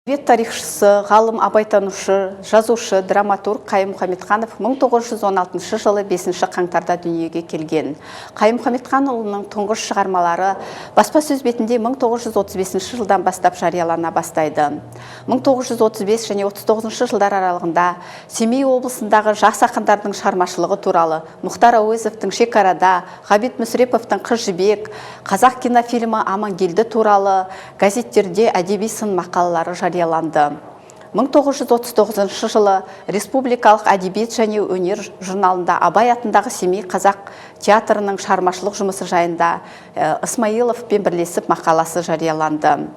Әдебиет тарихшысы, ғалым, абайтанушы, жазушы, драматург Қайым Мұхамедханов 1916 жылы 5 қаңтарда дүниеге келген. Қайым Мұхамедханұлының тұңғыш шығармалары баспасөз бетінде 1935 жылдан бастап жариялана бастайды. 1935 және 39 жылдар аралығында Семей облысындағы жас ақындардың шығармашылығы туралы Мұхтар Әуезовтің «Шекарада», Ғабит Мүсіреповтің «Қыз жібек», қазақ кинофильмі «Амангелді» туралы газеттерде әдеби сын мақалалары жарияланды. 1939 жылы Республикалық әдебиет және өнер журналында Абай атындағы Семей қазақ театрының шығармашылық жұмысы жайында Ысмайыловпен бірлесіп мақаласы жарияланды.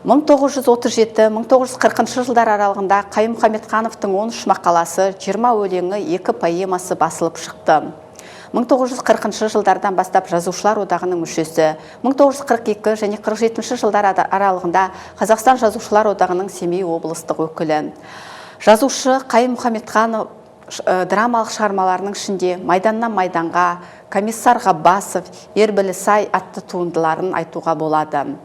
1937-1940 жылдар аралығында Қайым Мұхамедхановтың 13 мақаласы, 20 өлеңі, 2 поэмасы басылып шықты. 1940 жылдардан бастап жазушылар одағының мүшесі, 1942 және 47 жылдар аралығында Қазақстан жазушылар одағының Семей облыстық өкілі. Жазушы Қайым Мұхамедханов драмалық шығармаларының ішінде «Майданнан майданға», «Комиссар Ғаббасов», «Ербілісай» атты туындыларын айтуға болады.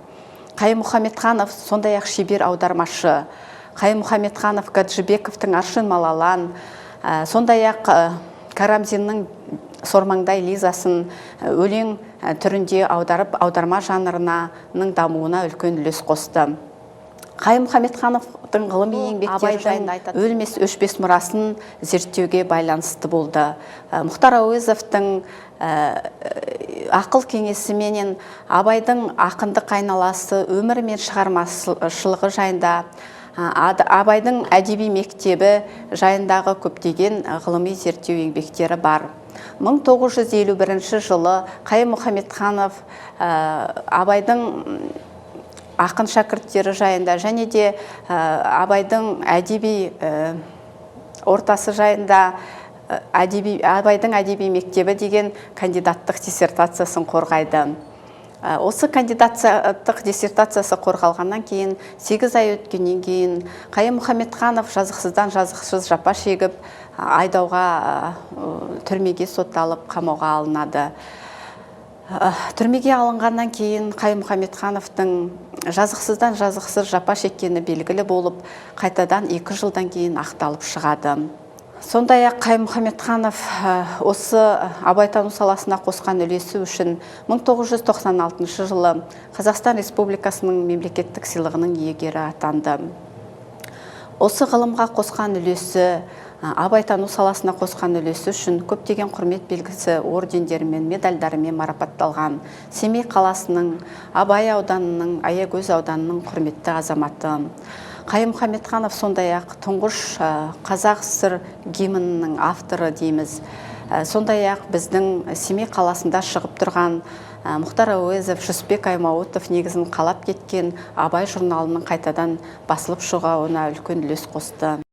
Қайым Мұхамедханов сондай-ақ шебер аудармашы. Қайым Мұхамедханов Гаджибековтың «Аршын Малалан», сондай-ақ Карамзиннің «Сормаңдай Лизасын» өлең түрінде аударып, аударма жанрының дамуына үлкен үлес қосты. Қайым Мұхамедхановтың ғылыми еңбектері жайында өлмес өшпес мұрасын зерттеуге байланысты болды. Мұхтар Әуезовтың ақыл кеңесі менен Абайдың ақындық айналасы, өмір мен шығармашылығы жайында, Абайдың әдеби мектебі жайындағы көптеген ғылыми зерттеу еңбектері бар. 1951 жылы Қайым Мұхамедханов Абайдың ақын шәкірттері жайында және де Абайдың әдеби ортасы жайында Абайдың әдеби мектебі деген кандидаттық диссертациясын қорғайды. Осы кандидаттық диссертациясы қорғалғаннан кейін 8 ай өткеннен кейін Қайым Мұхамедханов жазықсыздан жазықсыз жапа шегіп, айдауға түрмеге сотталып, қамауға алынады. Түрмеге алынғаннан кейін Қайым Мұхамедхановтың жазықсыздан жазықсыз жапа шеккені белгілі болып, қайтадан 2 жылдан кейін ақталып шығады. Сондай-ақ Қайым Мұхамедханов осы абайтану саласына қосқан үлесі үшін 1996 жылы Қазақстан Республикасының мемлекеттік сыйлығының иегері атанды. Осы ғылымға қосқан үлесі, абайтану саласына қосқан үлесі үшін көптеген құрмет белгісі, ордендерімен, медальдарымен марапатталған. Семей қаласының, Абай ауданының, Аягөз ауданының құрметті азаматы. Қайым Мұхамедханов сондай-ақ тұңғыш қазақ СССР гимнінің авторы дейміз. Сондай-ақ біздің Семей қаласында шығып тұрған Мұхтар Әуезов, Жүсіпбек Аймауытов негізін қалап кеткен Абай журналының қайтадан басылып шығуына үлкен үлес қосты.